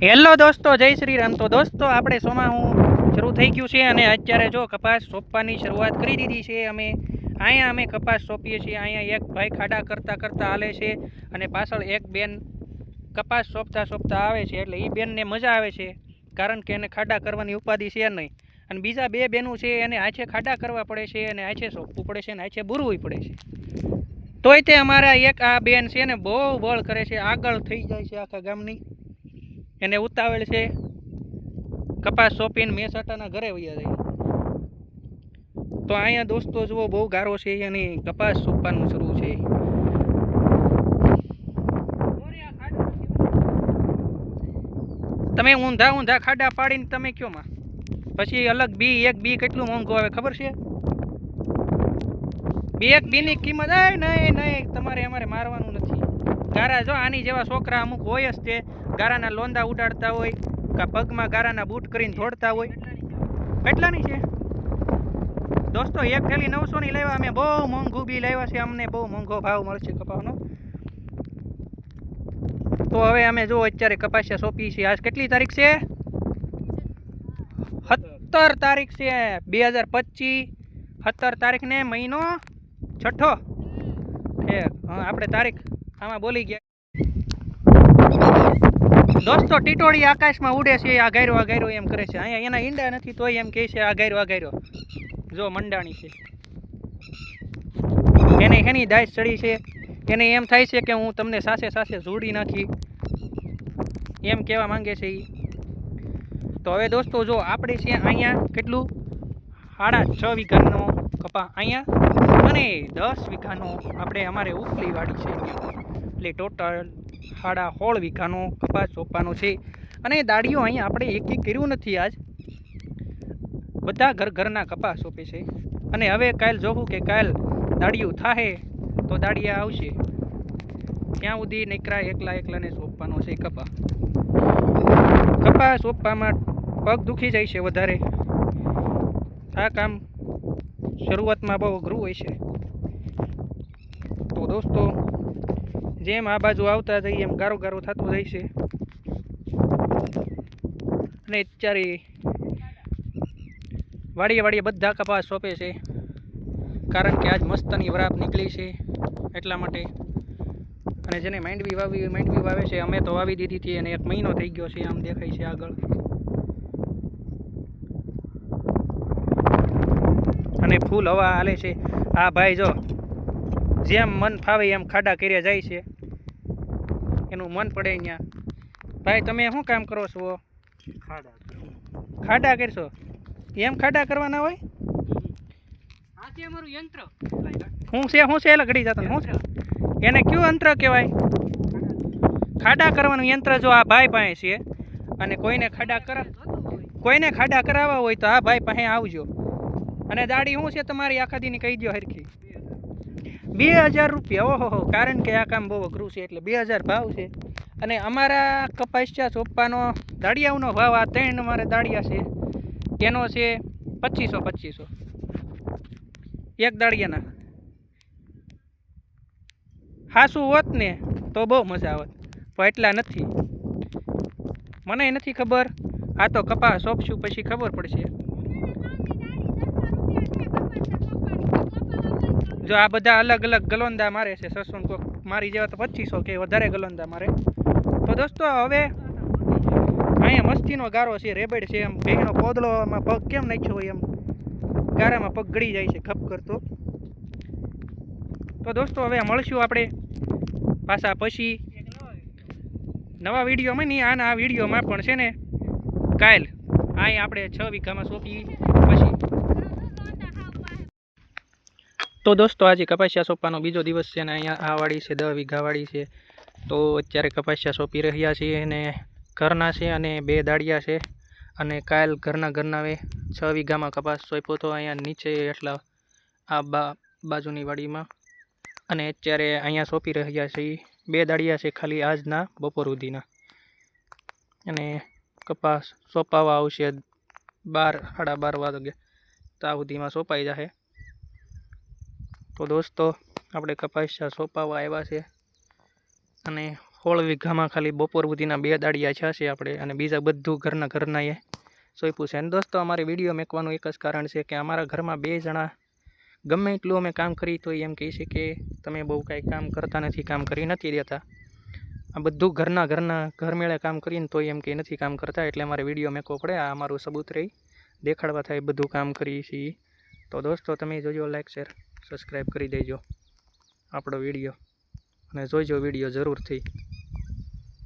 Hello દોસ્તો, જય શ્રી રામ। તો દોસ્તો આપણે સોમાહું શરૂ થઈ ગયું છે અને અત્યારે જો કપાસ સોંપવાની શરૂઆત કરી દીધી છે। અમે કપાસ સોંપીએ છીએ। અહીંયા એક ભાઈ ખાડા કરતા કરતા હાલે છે અને પાછળ એક બેન કપાસ સોંપતા સોંપતા આવે છે। એટલે એ બેનને મજા આવે છે, કારણ કે એને ખાડા કરવાની ઉપાધિ છે નહીં। અને બીજા બે બેનું છે એને આછે ખાડા કરવા પડે છે અને આછે સોંપવું પડે છે અને આછે બુરવું પડે છે। તોય તે અમારા એક આ બેન છે ને બહુ બળ કરે છે, આગળ થઈ જાય છે આખા ગામની। એને ઉતાવળ છે, કપાસ સોંપીને મેસાટાના ઘરે વયા જાય। તો અહીંયા દોસ્તો જુઓ બહુ ગારો છે અને કપાસ સોંપવાનું શરૂ છે। તમે ઊંધા ઊંધા ખાડા પાડીને તમે કયો માં પછી અલગ બી એક બી કેટલું મોંઘું આવે ખબર છે? એક બીની કિંમત નહીં નહીં તમારે અમારે મારવાનું નથી। ગારા જો આની જેવા છોકરા અમુક હોય જ તે ગારાના લોંદા ઉડાડતા હોય, કા પગમાં ગારાના બૂટ કરીને દોડતા હોય। કેટલાની છે દોસ્તો? એક થેલી 900ની લેવા। અમે બહુ મોંઘું બી લેવા છે, અમને બહુ મોંઘો ભાવ મળશે કપાસનો। તો હવે અમે જો અત્યારે કપાસિયા સોંપી છીએ। આજ કેટલી તારીખ છે? 17 તારીખ છે 2025। 17 તારીખને મહિનો છઠ્ઠો છે। આપણે તારીખ આમાં બોલી ગયા દોસ્તો। ટીટોળી આકાશમાં ઉડે છે, આ ગાયરો એમ કરે છે। અહીંયા એના ઈંડા નથી તોય એમ કહે છે આ ગાયરો જો મંડાણી છે। એને એની દાય ચડી છે, એને એમ થાય છે કે હું તમને સાસે સાસે જોડી નાખી, એમ કહેવા માંગે છે એ। તો હવે દોસ્તો જો આપણે છે અહીંયા કેટલું 6.5 વીઘાનો કપા અહીંયા અને 10 વીઘાનો આપણે અમારે ઉપલી વાડી છે એટલે ટોટલ 16.5 વીઘાનો કપાસ સોંપવાનો છે। અને દાડીઓ અહીંયા આપણે એક કર્યું નથી, આજ બધા ઘરના કપાસ સોંપે છે। અને હવે કાલ જોવું કે કાલ દાડિયું થાહે તો દાડિયા આવશે, ત્યાં સુધી નીકળા એકલાને સોંપવાનો છે કપા સોંપવામાં પગ દુખી જાય છે વધારે। આ કામ શરૂઆતમાં બહુ અઘરું હોય છે। તો દોસ્તો જેમ આ બાજુ આવતા જઈએ એમ ગારો થતું જાય છે। અને અત્યારે વાડીએ બધા કપાસ સોંપે છે, કારણ કે આજ મસ્તની વરાપ નીકળી છે એટલા માટે। અને જેને માંડવી વાવે છે, અમે તો વાવી દીધી હતી અને 1 મહિનો થઈ ગયો છે, આમ દેખાય છે આગળ। અને ફૂલ હવા હાલે છે। આ ભાઈ જો જેમ મન ફાવે એમ ખાડા કર્યા જાય છે, એનું મન પડે ત્યાં। ભાઈ તમે શું કામ કરો છો? ખાડા કરશો? એમ ખાડા કરવાના હોય? આ છે અમારું યંત્ર। શું છે એટલે ઘડી જતા શું છે એને કયું યંત્ર કહેવાય? ખાડા કરવાનું યંત્ર જો આ ભાઈ પાસે છે। અને કોઈને ખાડા કરાવવા હોય તો આ ભાઈ પાસે આવજો। અને દાડી શું છે તમારી આખા દીની કહી દો હરખી? 2000 રૂપિયા। ઓહો, કારણ કે આ કામ બહુ અઘરું છે એટલે 2000 ભાવ છે। અને અમારા કપાસિયા સોંપવાનો દાડિયાઓનો ભાવ આ 3 અમારે દાડિયા છે એનો છે 2500 એક દાડિયાના। હાસું હોત ને તો બહુ મજા આવત, પણ એટલા નથી, મને નથી ખબર। આ તો કપાસ સોંપશું પછી ખબર પડશે। જો આ બધા અલગ અલગ ગલોંદા મારે છે, 600 કોક મારી જેવા તો 2500 કે વધારે ગલોંદા મારે। તો દોસ્તો હવે અહીંયા મસ્તીનો ગારો છે, રેબડ છે, એમ ભેંનો પોદળોમાં પગ કેમ નાખ્યો હોય એમ ગારામાં પગ ગળી જાય છે ખપ કરતો। તો દોસ્તો હવે મળશું આપણે પાછા પછી નવા વિડીયોમાં। નહીં આ વિડીયોમાં પણ છે ને કાલ અહીં આપણે 6 વીઘામાં સોંપી પછી। તો દોસ્તો આજે કપાસિયા સોંપવાનો બીજો દિવસ છે ને અહીંયા આ વાડી છે 10 વીઘા વાડી છે। તો અત્યારે કપાસિયા સોંપી રહ્યા છીએ અને ઘરના છે અને 2 દાડિયા છે। અને કાલ ઘરના 6 વીઘામાં કપાસ સોંપ્યો તો અહીંયા નીચે એટલા આ બાજુની વાડીમાં। અને અત્યારે અહીંયા સોંપી રહ્યા છીએ 2 દાડિયા છે ખાલી આજના બપોર સુધીના। અને કપાસ સોંપાવા આવશે 12 સાડા 12 વાગે ત્યાં સુધીમાં સોંપાઈ જશે। તો દોસ્તો આપણે કપાસિયા સોંપાવા આવ્યા છે અને 16 વીઘામાં ખાલી બપોર સુધીના 2 દાડિયા છાશે આપણે, અને બીજા બધું ઘરના એ સોંપ્યું છે. અને દોસ્તો અમારે વિડીયો મેકવાનું એક જ કારણ છે કે અમારા ઘરમાં 2 જણા ગમે એટલું અમે કામ કરી તો એમ કહે છે કે તમે બહુ કાંઈ કામ કરતા નથી, કામ કરી નથી દેતા. આ બધું ઘર મેળે કામ કરીને તો એમ કે નથી કામ કરતા, એટલે અમારે વિડીયો મેકવો પડે. આ અમારું સબૂત રહી દેખાડવા થાય બધું કામ કરીએ છીએ. તો દોસ્તો તમે જોજો, લાઈક શેર સબસ્ક્રાઈબ કરી દેજો આપણો વિડીયો, અને જોઈજો વિડીયો જરૂરથી.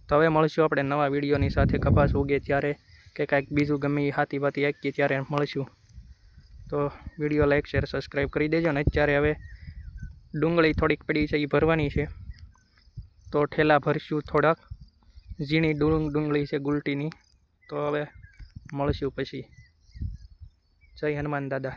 તો હવે મળશું આપણે નવા વિડીયોની સાથે, કપાસ ઉગે ત્યારે કે કાંઈક બીજું ગમે એ હાથી વાતી આંકીએ ત્યારે મળશું. તો વિડીયો લાઈક શેર સબસ્ક્રાઈબ કરી દેજો. અને અત્યારે હવે ડુંગળી થોડીક પડી છે એ ભરવાની છે, તો ઠેલા ભરશું થોડાક. ઝીણી ડુંગળી છે ગુલટીની. તો હવે મળશું પછી. જય હનુમાન દાદા.